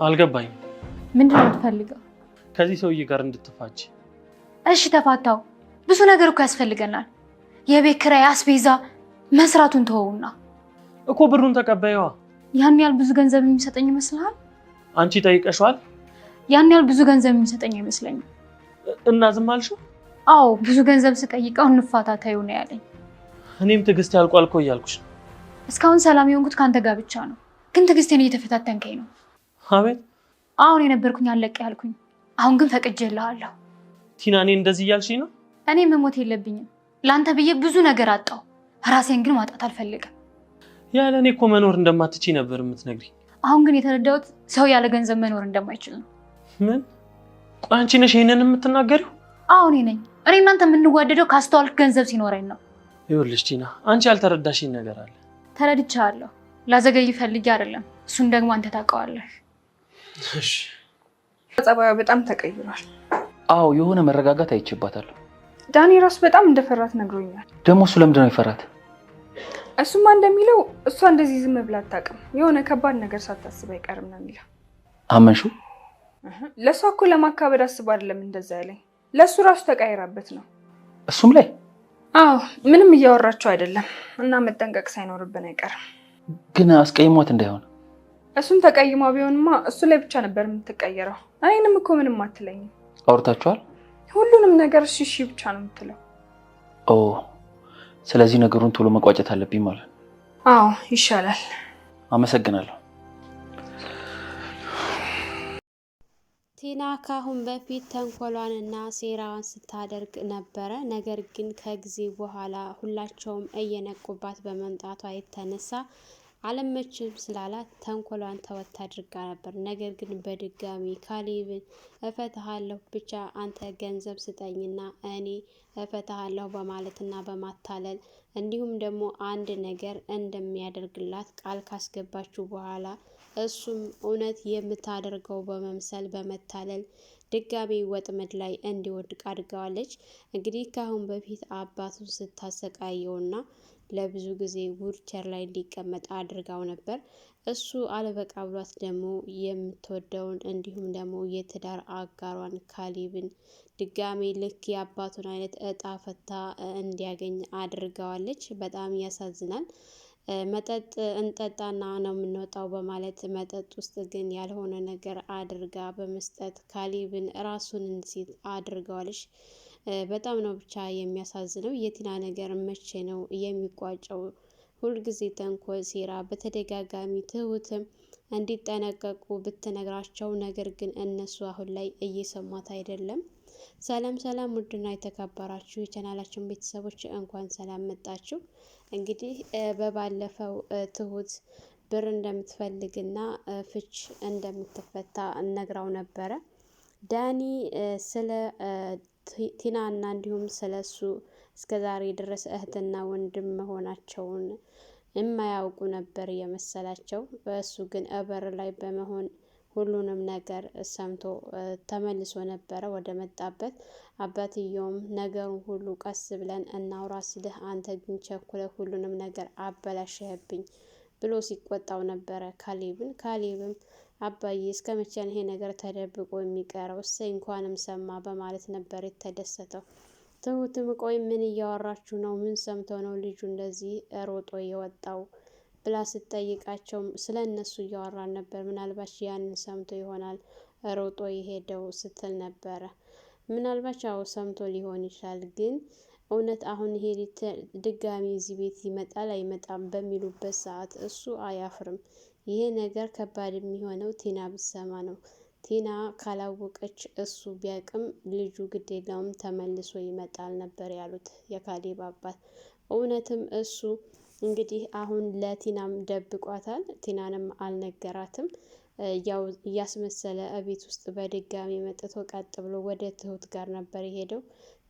አልገባኝም። ምንድነው የምትፈልገው? ከዚህ ሰውዬ ጋር እንድትፋች። እሺ ተፋታው። ብዙ ነገር እኮ ያስፈልገናል። የቤት ኪራይ፣ አስቤዛ፣ መስራቱን ተወውና እኮ ብሩን ተቀበይዋ። ያን ያህል ብዙ ገንዘብ የሚሰጠኝ ይመስልሃል? አንቺ ጠይቀሽዋል? ያን ያህል ብዙ ገንዘብ የሚሰጠኝ አይመስለኝም። እና ዝም አልሽው? አዎ ብዙ ገንዘብ ስጠይቀው እንፋታ ተይው ነው ያለኝ። እኔም ትዕግስት ያልቋል እኮ እያልኩሽ ነው። እስካሁን ሰላም የሆንኩት ከአንተ ጋር ብቻ ነው፣ ግን ትዕግስቴን እየተፈታተንከኝ ነው። አቤት። አሁን የነበርኩኝ አለቅ ያልኩኝ፣ አሁን ግን ፈቅጄልሃለሁ። ቲና እኔ እንደዚህ እያልሽኝ ነው? እኔ መሞት የለብኝም። ለአንተ ብዬ ብዙ ነገር አጣው፣ ራሴን ግን ማጣት አልፈልግም። ያለ እኔ እኮ መኖር እንደማትችይ ነበር የምትነግሪኝ። አሁን ግን የተረዳሁት ሰው ያለ ገንዘብ መኖር እንደማይችል ነው። ምን? ቆይ አንቺ ነሽ ይሄንን የምትናገሪው? አዎ እኔ ነኝ። እኔ እናንተ የምንዋደደው ካስተዋልክ ገንዘብ ሲኖረኝ ነው። ይኸውልሽ ቲና፣ አንቺ ያልተረዳሽኝ ነገር አለ። ተረድቻለሁ። ላዘገይ ፈልጌ አይደለም፣ እሱን ደግሞ አንተ ታውቀዋለህ። እሺ። ጸባዩ በጣም ተቀይሯል። አዎ የሆነ መረጋጋት አይቼባታለሁ። ዳኒ ራሱ በጣም እንደፈራት ነግሮኛል። ደግሞ እሱ ለምንድን ነው የፈራት? እሱማ እንደሚለው እሷ እንደዚህ ዝም ብላ አታውቅም። የሆነ ከባድ ነገር ሳታስብ አይቀርም ነው የሚለው። አመንሽው? ለእሷ እኮ ለማካበድ አስብ አይደለም እንደዛ ያለኝ። ለእሱ ራሱ ተቀይራበት ነው። እሱም ላይ አዎ ምንም እያወራቸው አይደለም እና መጠንቀቅ ሳይኖርብን አይቀርም። ግን አስቀይሟት እንዳይሆን። እሱን ተቀይሟ ቢሆንማ እሱ ላይ ብቻ ነበር የምትቀየረው። እኔንም እኮ ምንም አትለኝም። አውርታችኋል? ሁሉንም ነገር እሺ እሺ ብቻ ነው የምትለው። ኦ ስለዚህ ነገሩን ቶሎ መቋጨት አለብኝ ማለት ነው። አዎ ይሻላል። አመሰግናለሁ። ቲና ካሁን በፊት ተንኮሏንና ሴራዋን ስታደርግ ነበረ። ነገር ግን ከጊዜ በኋላ ሁላቸውም እየነቁባት በመምጣቷ የተነሳ አለመችም ስላላት ተንኮሏን ተወት አድርጋ ነበር። ነገር ግን በድጋሚ ካሌብን እፈታሃለሁ፣ ብቻ አንተ ገንዘብ ስጠኝና እኔ እፈታሃለሁ በማለትና በማታለል እንዲሁም ደግሞ አንድ ነገር እንደሚያደርግላት ቃል ካስገባችሁ በኋላ እሱም እውነት የምታደርገው በመምሰል በመታለል ድጋሚ ወጥመድ ላይ እንዲወድቅ አድርገዋለች። እንግዲህ ካሁን በፊት አባቱን ስታሰቃየውና ለብዙ ጊዜ ዊልቸር ላይ እንዲቀመጥ አድርጋው ነበር። እሱ አለበቃ ብሏት ደግሞ የምትወደውን እንዲሁም ደግሞ የትዳር አጋሯን ካሌብን ድጋሚ ልክ የአባቱን አይነት እጣ ፈታ እንዲያገኝ አድርገዋለች። በጣም ያሳዝናል። መጠጥ እንጠጣና ነው የምንወጣው በማለት መጠጥ ውስጥ ግን ያልሆነ ነገር አድርጋ በመስጠት ካሌብን ራሱን እንዲስት አድርገዋለች። በጣም ነው ብቻ የሚያሳዝነው። የቲና ነገር መቼ ነው የሚቋጨው? ሁልጊዜ ተንኮል፣ ሴራ በተደጋጋሚ ትሁትም እንዲጠነቀቁ ብትነግራቸው፣ ነገር ግን እነሱ አሁን ላይ እየሰማት አይደለም። ሰላም ሰላም! ውድና የተከበራችሁ የቻናላችን ቤተሰቦች እንኳን ሰላም መጣችሁ። እንግዲህ በባለፈው ትሁት ብር እንደምትፈልግና ፍች እንደምትፈታ ነግራው ነበረ። ዳኒ ስለ ቲና እና እንዲሁም ስለሱ እስከዛሬ ድረስ እህትና ወንድም መሆናቸውን የማያውቁ ነበር የመሰላቸው። እሱ ግን በር ላይ በመሆን ሁሉንም ነገር ሰምቶ ተመልሶ ነበረ ወደ መጣበት። አባትየውም ነገሩን ሁሉ ቀስ ብለን እናውራ ሲልህ አንተ ግን ቸኩለህ ሁሉንም ነገር አበላሽህብኝ ብሎ ሲቆጣው ነበረ ካሌብን። ካሌብም አባዬ እስከ መቼ ይሄ ነገር ተደብቆ የሚቀረው? እሰይ እንኳንም ሰማ በማለት ነበር የተደሰተው። ትሁትም ቆይ ምን እያወራችሁ ነው? ምን ሰምቶ ነው ልጁ እንደዚህ ሮጦ የወጣው ብላ ስትጠይቃቸው ስለ እነሱ እያወራን ነበር፣ ምናልባት ያንን ሰምቶ ይሆናል ሮጦ የሄደው ስትል ነበረ። ምናልባት አዎ ሰምቶ ሊሆን ይችላል፣ ግን እውነት አሁን ይሄ ድጋሚ እዚህ ቤት ይመጣል አይመጣም በሚሉበት ሰዓት እሱ አያፍርም። ይሄ ነገር ከባድ የሚሆነው ቲና ብትሰማ ነው። ቲና ካላወቀች እሱ ቢያቅም ልጁ ግድ የለውም ተመልሶ ይመጣል ነበር ያሉት የካሌብ አባት። እውነትም እሱ እንግዲህ አሁን ለቲናም ደብቋታል፣ ቲናንም አልነገራትም። ያው እያስመሰለ እቤት ውስጥ በድጋሚ መጥቶ ቀጥ ብሎ ወደ ትሁት ጋር ነበር የሄደው።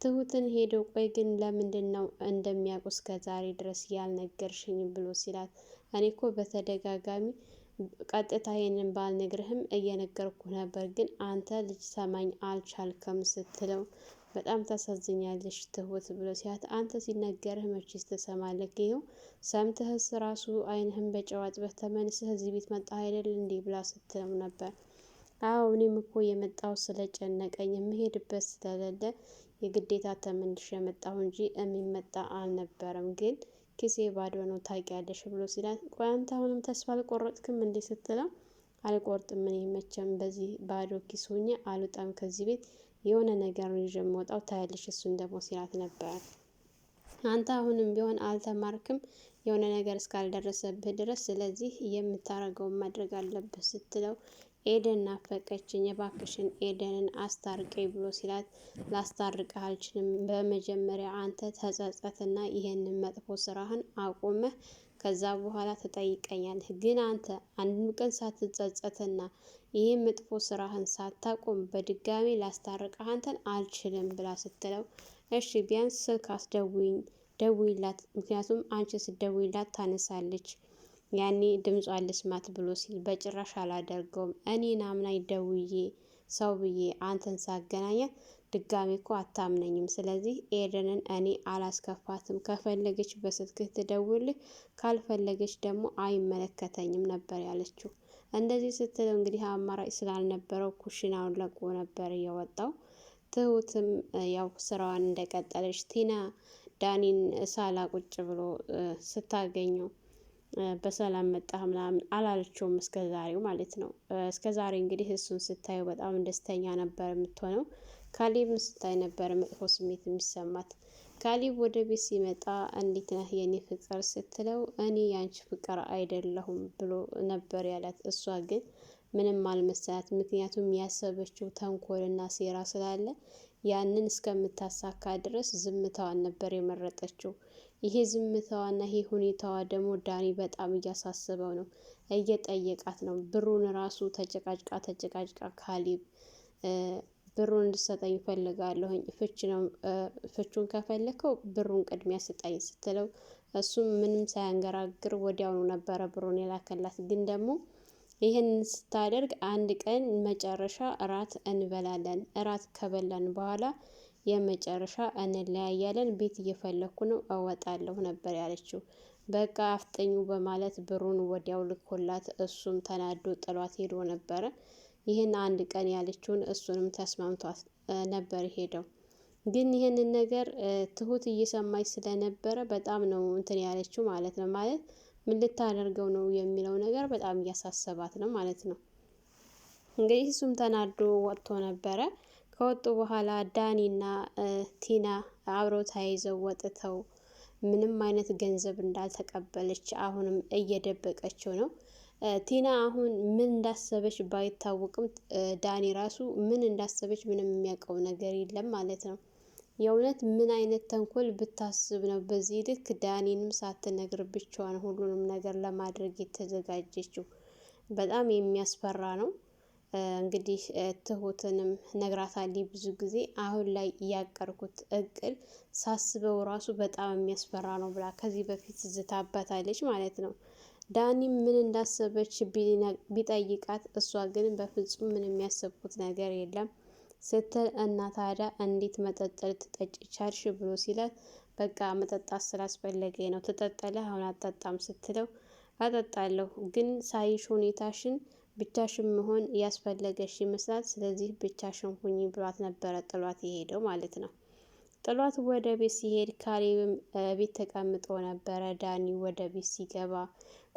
ትሁትን ሄደው ቆይ ግን ለምንድን ነው እንደሚያውቁ እስከ ዛሬ ድረስ ያልነገርሽኝ ብሎ ሲላት እኔ እኮ በተደጋጋሚ ቀጥታ ይሄንን ባልነግርህም እየነገርኩ ነበር፣ ግን አንተ ልጅ ሰማኝ አልቻልከም ስትለው በጣም ታሳዝኛለሽ ትሁት ብሎ ሲያት አንተ ሲነገርህ መቼስ ትሰማለህ? ይኸው ሰምተህስ ራሱ አይንህን በጨው አጥበህ ተመልሰህ እዚህ ቤት መጣህ አይደል እንዴ ብላ ስትለው ነበር። አዎ እኔም እኮ የመጣው ስለጨነቀኝ የምሄድበት ስለሌለ የግዴታ ተመልሼ የመጣሁ እንጂ የሚመጣ አልነበረም፣ ግን ኪሴ ባዶ ነው ታውቂያለሽ ብሎ ሲላት፣ ቆይ አንተ አሁንም ተስፋ አልቆረጥክም እንዴ ስትለው፣ አልቆርጥም እኔ መቼም በዚህ ባዶ ኪስ ሆኜ አልወጣም ከዚህ ቤት የሆነ ነገር ይዤ የምወጣው ታያለሽ እሱን ደግሞ ሲላት ነበር። አንተ አሁንም ቢሆን አልተማርክም የሆነ ነገር እስካልደረሰብህ ድረስ፣ ስለዚህ የምታረገውን ማድረግ አለብህ ስትለው፣ ኤደን ናፈቀችኝ እባክሽን ኤደንን አስታርቀኝ ብሎ ሲላት፣ ላስታርቅህ አልችልም፣ በመጀመሪያ አንተ ተጸጸትና ይሄንን መጥፎ ስራህን አቁመህ ከዛ በኋላ ትጠይቀኛለህ። ግን አንተ አንድ ቀን ሳትጸጸትና ይህን መጥፎ ስራህን ሳታቆም በድጋሚ ላስታርቅህ አንተን አልችልም ብላ ስትለው፣ እሺ ቢያንስ ስልክ አስደውይኝ ደውይላት፣ ምክንያቱም አንቺ ስትደውይላት ታነሳለች፣ ያኔ ድምጿን ልስማት ብሎ ሲል፣ በጭራሽ አላደርገውም እኔን አምናኝ ደውዬ ሰው ብዬ አንተን ሳገናኛት ድጋሚ እኮ አታምነኝም። ስለዚህ ኤደንን እኔ አላስከፋትም፣ ከፈለገች በስልክህ ትደውልህ፣ ካልፈለገች ደግሞ አይመለከተኝም ነበር ያለችው። እንደዚህ ስትለው እንግዲህ አማራጭ ስላልነበረው ኩሽናውን ለቆ ነበር የወጣው። ትሁትም ያው ስራዋን እንደቀጠለች፣ ቲና ዳኒን ሳላ ቁጭ ብሎ ስታገኘው በሰላም መጣህ ምናምን አላለችውም እስከ ዛሬው ማለት ነው። እስከ ዛሬ እንግዲህ እሱን ስታየው በጣም ደስተኛ ነበር የምትሆነው። ካሌብን ስታይ ነበር መጥፎ ስሜት የሚሰማት። ካሌብ ወደ ቤት ሲመጣ እንዴት ነህ የኔ ፍቅር ስትለው፣ እኔ ያንቺ ፍቅር አይደለሁም ብሎ ነበር ያላት። እሷ ግን ምንም አልመሰላት፣ ምክንያቱም ያሰበችው ተንኮልና ሴራ ስላለ ያንን እስከምታሳካ ድረስ ዝምታዋን ነበር የመረጠችው። ይሄ ዝምታዋና ይሄ ሁኔታዋ ደግሞ ዳኒ በጣም እያሳሰበው ነው፣ እየጠየቃት ነው። ብሩን ራሱ ተጨቃጭቃ ካሌብ ብሩን እንድሰጠኝ እፈልጋለሁኝ፣ ፍቹን ከፈለከው ብሩን ቅድሚያ ስጠኝ ስትለው፣ እሱም ምንም ሳያንገራግር ወዲያውኑ ነበረ ብሩን የላከላት። ግን ደግሞ ይህን ስታደርግ አንድ ቀን መጨረሻ እራት እንበላለን፣ እራት ከበላን በኋላ የመጨረሻ እንለያያለን፣ ቤት እየፈለኩ ነው እወጣለሁ ነበር ያለችው። በቃ አፍጠኙ በማለት ብሩን ወዲያው ልኮላት እሱም ተናዶ ጥሏት ሄዶ ነበረ። ይህን አንድ ቀን ያለችውን እሱንም ተስማምቷት ነበር ሄደው። ግን ይህንን ነገር ትሁት እየሰማች ስለነበረ በጣም ነው እንትን ያለችው ማለት ነው። ማለት ምን ልታደርገው ነው የሚለው ነገር በጣም እያሳሰባት ነው ማለት ነው። እንግዲህ እሱም ተናዶ ወጥቶ ነበረ። ከወጡ በኋላ ዳኒና ቲና አብረው ተያይዘው ወጥተው ምንም አይነት ገንዘብ እንዳልተቀበለች አሁንም እየደበቀችው ነው። ቲና አሁን ምን እንዳሰበች ባይታወቅም ዳኒ ራሱ ምን እንዳሰበች ምንም የሚያውቀው ነገር የለም ማለት ነው። የእውነት ምን አይነት ተንኮል ብታስብ ነው በዚህ ልክ ዳኒንም ሳትነግር ብቻዋን ሁሉንም ነገር ለማድረግ የተዘጋጀችው? በጣም የሚያስፈራ ነው። እንግዲህ ትሁትንም ነግራታለች ብዙ ጊዜ። አሁን ላይ ያቀርኩት እቅድ ሳስበው ራሱ በጣም የሚያስፈራ ነው ብላ ከዚህ በፊት ዝታባታለች ማለት ነው። ዳኒም ምን እንዳሰበች ቢጠይቃት እሷ ግን በፍጹም ምን የሚያሰብኩት ነገር የለም ስትል፣ እና ታዲያ እንዴት መጠጥ ልትጠጪ ቻልሽ ብሎ ሲላት፣ በቃ መጠጣት ስላስፈለገኝ ነው፣ ትጠጣለህ አሁን አጠጣም ስትለው፣ አጠጣለሁ ግን ሳይሽ ሁኔታሽን ብቻሽን መሆን ያስፈለገሽ ይመስላል፣ ስለዚህ ብቻሽን ሁኚ ብሏት ነበረ ጥሏት የሄደው ማለት ነው። ጥሏት ወደ ቤት ሲሄድ ካሌብም ቤት ተቀምጦ ነበረ። ዳኒ ወደ ቤት ሲገባ፣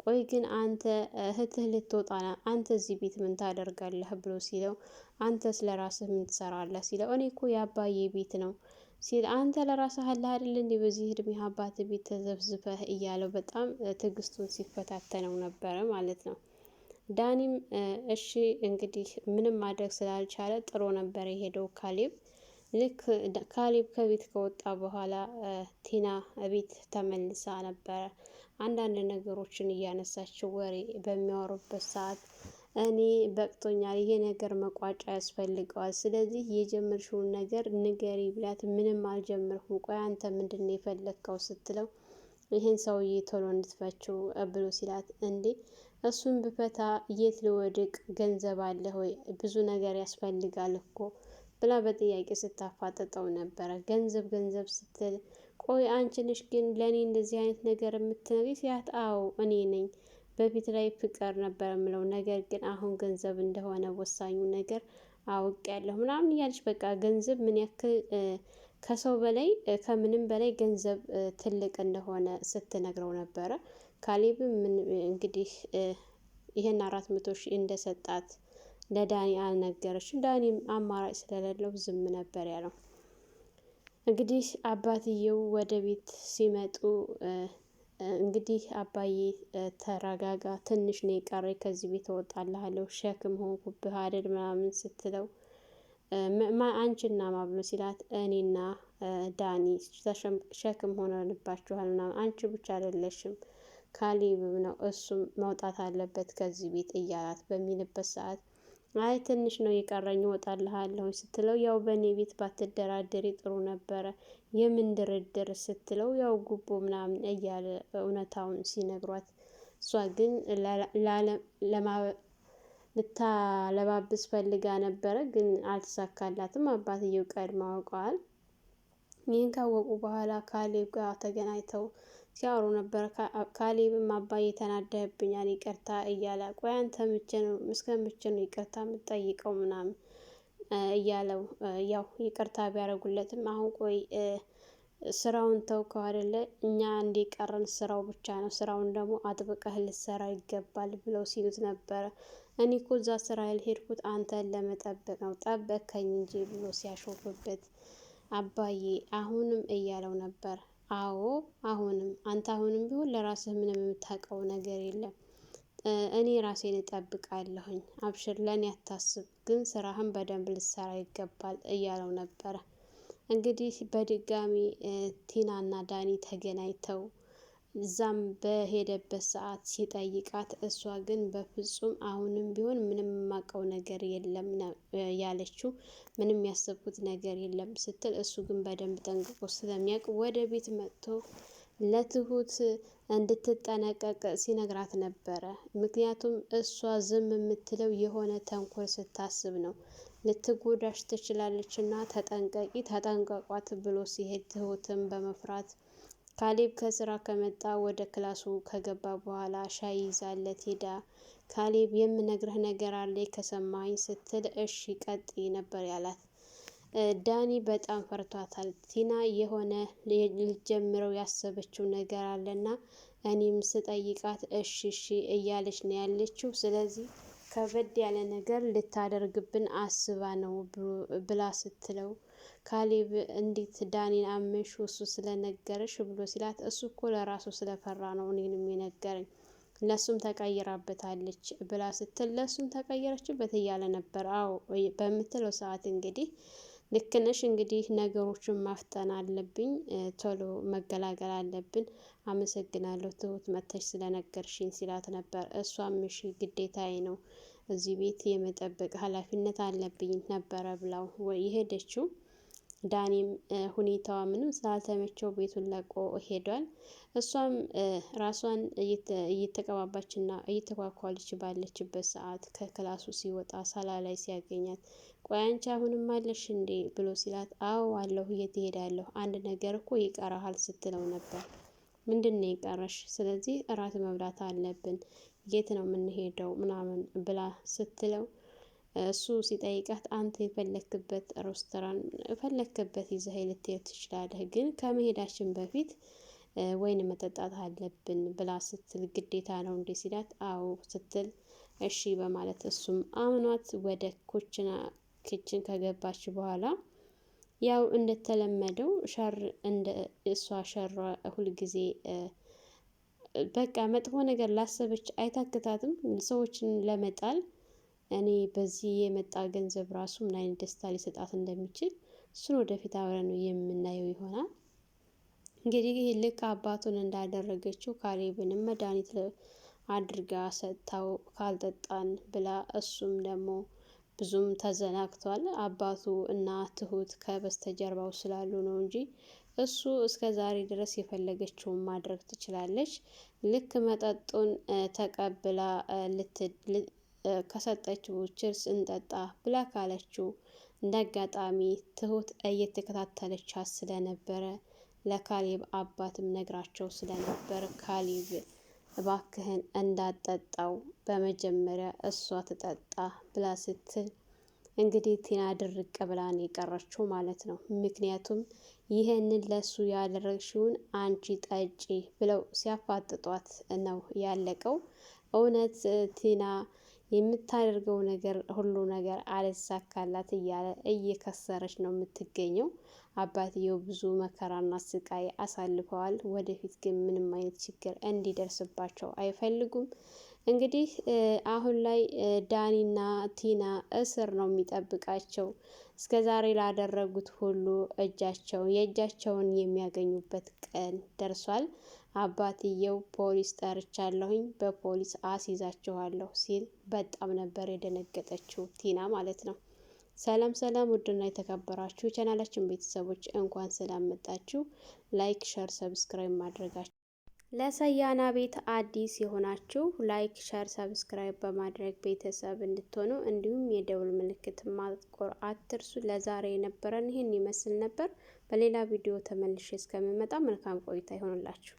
ቆይ ግን አንተ እህትህ ልትወጣና አንተ እዚህ ቤት ምን ታደርጋለህ ብሎ ሲለው፣ አንተ ስለ ራስህ ምን ትሰራለህ ሲለው፣ እኔ እኮ የአባዬ ቤት ነው ሲል፣ አንተ ለራስህ አለ አይደል እንዲህ በዚህ እድሜ አባት ቤት ተዘብዝፈህ እያለው በጣም ትዕግስቱን ሲፈታተነው ነበረ ማለት ነው። ዳኒም እሺ እንግዲህ ምንም ማድረግ ስላልቻለ ጥሎ ነበር የሄደው ካሌብ። ልክ ካሌብ ከቤት ከወጣ በኋላ ቲና ቤት ተመልሳ ነበረ። አንዳንድ ነገሮችን እያነሳችው ወሬ በሚያወሩበት ሰዓት እኔ በቅቶኛል፣ ይሄ ነገር መቋጫ ያስፈልገዋል፣ ስለዚህ የጀመርሽውን ነገር ንገሪ ብላት፣ ምንም አልጀመርኩም፣ ቆይ አንተ ምንድን ነው የፈለግከው ስትለው፣ ይህን ሰውዬ ቶሎ እንድትፈችው ብሎ ሲላት፣ እንዴ እሱን ብፈታ የት ልወድቅ? ገንዘብ አለ ሆይ? ብዙ ነገር ያስፈልጋል እኮ ብላ በጥያቄ ስታፋጥጠው ነበረ። ገንዘብ ገንዘብ ስትል፣ ቆይ አንቺ ነሽ ግን ለእኔ እንደዚህ አይነት ነገር የምትነግሪኝ ሲላት፣ አዎ እኔ ነኝ፣ በፊት ላይ ፍቅር ነበር የምለው፣ ነገር ግን አሁን ገንዘብ እንደሆነ ወሳኙ ነገር አውቄያለሁ ምናምን እያለች በቃ ገንዘብ ምን ያክል ከሰው በላይ ከምንም በላይ ገንዘብ ትልቅ እንደሆነ ስትነግረው ነበረ። ካሌብም እንግዲህ ይህን 400,000 እንደሰጣት ለዳኒ አልነገረችም። ዳኒም አማራጭ ስለሌለው ዝም ነበር ያለው። እንግዲህ አባትየው ወደ ቤት ሲመጡ እንግዲህ አባዬ ተረጋጋ፣ ትንሽ ነው የቀረኝ፣ ከዚህ ቤት እወጣልሃለሁ፣ ሸክም ሆንኩብህ አይደል ምናምን ስትለው አንቺና ማ ብሎ ሲላት እኔና ዳኒ ሸክም ሆነንባችኋል ምናምን፣ አንቺ ብቻ አይደለሽም ካሌብም ነው እሱም መውጣት አለበት ከዚህ ቤት እያላት በሚልበት ሰዓት አይ ትንሽ ነው የቀረኝ እወጣልሃለሁ ስትለው ያው በእኔ ቤት ባትደራደሪ ጥሩ ነበረ፣ የምን ድርድር ስትለው ያው ጉቦ ምናምን እያለ እውነታውን ሲነግሯት እሷ ግን ልታለባብስ ፈልጋ ነበረ፣ ግን አልተሳካላትም። አባትየው ቀድመው አውቀዋል። ይህን ካወቁ በኋላ ካሌብ ጋር ተገናኝተው ሲያወሩ ነበር። ካሌብም አባዬ ተናደህብኛል ይቅርታ እያለ ቆይ አንተ እስከ መቼ ነው ይቅርታ የምትጠይቀው ምናምን እያለው ያው ይቅርታ ቢያደርጉለትም አሁን ቆይ ስራውን ተውከው አይደለ እኛ እንዲቀረን ስራው ብቻ ነው፣ ስራውን ደግሞ አጥብቀህ ልትሰራ ይገባል ብለው ሲሉት ነበረ። እኔ እኮ እዛ ስራ ያልሄድኩት አንተን ለመጠበቅ ነው፣ ጠበቅከኝ እንጂ ብሎ ሲያሾፍበት አባዬ አሁንም እያለው ነበር። አዎ አሁንም አንተ አሁንም ቢሆን ለራስህ ምንም የምታውቀው ነገር የለም፣ እኔ ራሴን እጠብቃለሁኝ፣ አብሽር ለእኔ አታስብ፣ ግን ስራህን በደንብ ልትሰራ ይገባል እያለው ነበረ። እንግዲህ በድጋሚ ቲናና ዳኒ ተገናኝተው እዛም በሄደበት ሰዓት ሲጠይቃት እሷ ግን በፍጹም አሁንም ቢሆን ምንም የማውቀው ነገር የለም ያለችው፣ ምንም ያሰብኩት ነገር የለም ስትል እሱ ግን በደንብ ጠንቅቆ ስለሚያውቅ ወደ ቤት መጥቶ ለትሁት እንድትጠነቀቅ ሲነግራት ነበረ። ምክንያቱም እሷ ዝም የምትለው የሆነ ተንኮል ስታስብ ነው፣ ልትጎዳሽ ትችላለች እና ተጠንቀቂ፣ ተጠንቀቋት ብሎ ሲሄድ ትሁትን በመፍራት ካሌብ ከስራ ከመጣ ወደ ክላሱ ከገባ በኋላ ሻይ ይዛለት ሄዳ ካሌብ የምነግርህ ነገር አለ ከሰማኝ ስትል እሺ ቀጥይ ነበር ያላት። ዳኒ በጣም ፈርቷታል። ቲና የሆነ ልጀምረው ያሰበችው ነገር አለና እኔም ስጠይቃት እሺ እሺ እያለች ነው ያለችው። ስለዚህ ከበድ ያለ ነገር ልታደርግብን አስባ ነው ብላ ስትለው ካሌብ እንዴት ዳኒን አመንሽ እሱ ስለነገረሽ ብሎ ሲላት እሱ እኮ ለራሱ ስለፈራ ነው እኔንም የነገረኝ፣ ለሱም ተቀይራበታለች ብላ ስትል ለሱም ተቀየረችበት እያለ ነበር። አዎ በምትለው ሰዓት እንግዲህ ልክ ነሽ፣ እንግዲህ ነገሮችን ማፍጠን አለብኝ፣ ቶሎ መገላገል አለብን፣ አመሰግናለሁ ትሁት መተሽ ስለነገርሽኝ ሲላት ነበር። እሷም እሺ ግዴታዬ ነው፣ እዚህ ቤት የመጠበቅ ኃላፊነት አለብኝ ነበረ ብላው የሄደችው። ዳኒም ሁኔታዋ ምንም ስላልተመቸው ቤቱን ለቆ ሄዷል። እሷም ራሷን እየተቀባባችና እየተኳኳለች ባለችበት ሰዓት ከክላሱ ሲወጣ ሳላ ላይ ሲያገኛት ቆይ አንቺ አሁንም አለሽ እንዴ ብሎ ሲላት አዎ አለሁ፣ የት እሄዳለሁ፣ አንድ ነገር እኮ ይቀራሃል ስትለው ነበር። ምንድን ነው የቀረሽ? ስለዚህ እራት መብላት አለብን፣ የት ነው የምንሄደው ምናምን ብላ ስትለው እሱ ሲጠይቃት አንተ የፈለክበት ሬስቶራንት የፈለክበት ይዘህ ልትሄድ ትችላለህ፣ ግን ከመሄዳችን በፊት ወይን መጠጣት አለብን ብላ ስትል ግዴታ ነው እንዴ ሲላት አዎ ስትል እሺ በማለት እሱም አምኗት ወደ ኪችን ከገባች በኋላ ያው እንደተለመደው ሸር እንደ እሷ ሸሯ ሁልጊዜ በቃ መጥፎ ነገር ላሰበች አይታክታትም ሰዎችን ለመጣል። እኔ በዚህ የመጣ ገንዘብ ራሱ ምን አይነት ደስታ ሊሰጣት እንደሚችል እሱን ወደፊት አብረን ነው የምናየው ይሆናል። እንግዲህ ልክ አባቱን እንዳደረገችው ካሌብንም መድኃኒት አድርጋ ሰጥታው ካልጠጣን ብላ እሱም ደግሞ ብዙም ተዘናግቷል። አባቱ እና ትሁት ከበስተጀርባው ስላሉ ነው እንጂ እሱ እስከ ዛሬ ድረስ የፈለገችውን ማድረግ ትችላለች። ልክ መጠጡን ተቀብላ ከሰጠችው ችርስ እንጠጣ ብላ ካለችው እንደ አጋጣሚ ትሁት እየተከታተለቻት ስለነበረ ለካሌብ አባትም ነግራቸው ስለነበር ካሌብ እባክህን እንዳጠጣው በመጀመሪያ እሷ ትጠጣ ብላ ስትል እንግዲህ ቲና ድርቅ ብላ ነው የቀረችው ማለት ነው። ምክንያቱም ይህንን ለሱ ያደረግሽውን አንቺ ጠጪ ብለው ሲያፋጥጧት ነው ያለቀው። እውነት ቲና የምታደርገው ነገር ሁሉ ነገር አልሳካላት እያለ እየከሰረች ነው የምትገኘው። አባትየው ብዙ መከራና ስቃይ አሳልፈዋል። ወደፊት ግን ምንም አይነት ችግር እንዲደርስባቸው አይፈልጉም። እንግዲህ አሁን ላይ ዳኒና ቲና እስር ነው የሚጠብቃቸው። እስከ ዛሬ ላደረጉት ሁሉ የእጃቸውን የሚያገኙበት ቀን ደርሷል። አባትየው ፖሊስ ጠርቻለሁኝ በፖሊስ አስይዛችኋለሁ ሲል በጣም ነበር የደነገጠችው ቲና ማለት ነው። ሰላም ሰላም፣ ውድና የተከበራችሁ ቻናላችን ቤተሰቦች እንኳን ሰላም መጣችሁ። ላይክ፣ ሸር፣ ሰብስክራይብ ማድረጋችሁ ለሰያና ቤት አዲስ የሆናችሁ ላይክ፣ ሸር፣ ሰብስክራይብ በማድረግ ቤተሰብ እንድትሆኑ እንዲሁም የደውል ምልክት ማጥቆር አትርሱ። ለዛሬ የነበረን ይህን ይመስል ነበር። በሌላ ቪዲዮ ተመልሼ እስከምመጣ መልካም ቆይታ ይሆንላችሁ።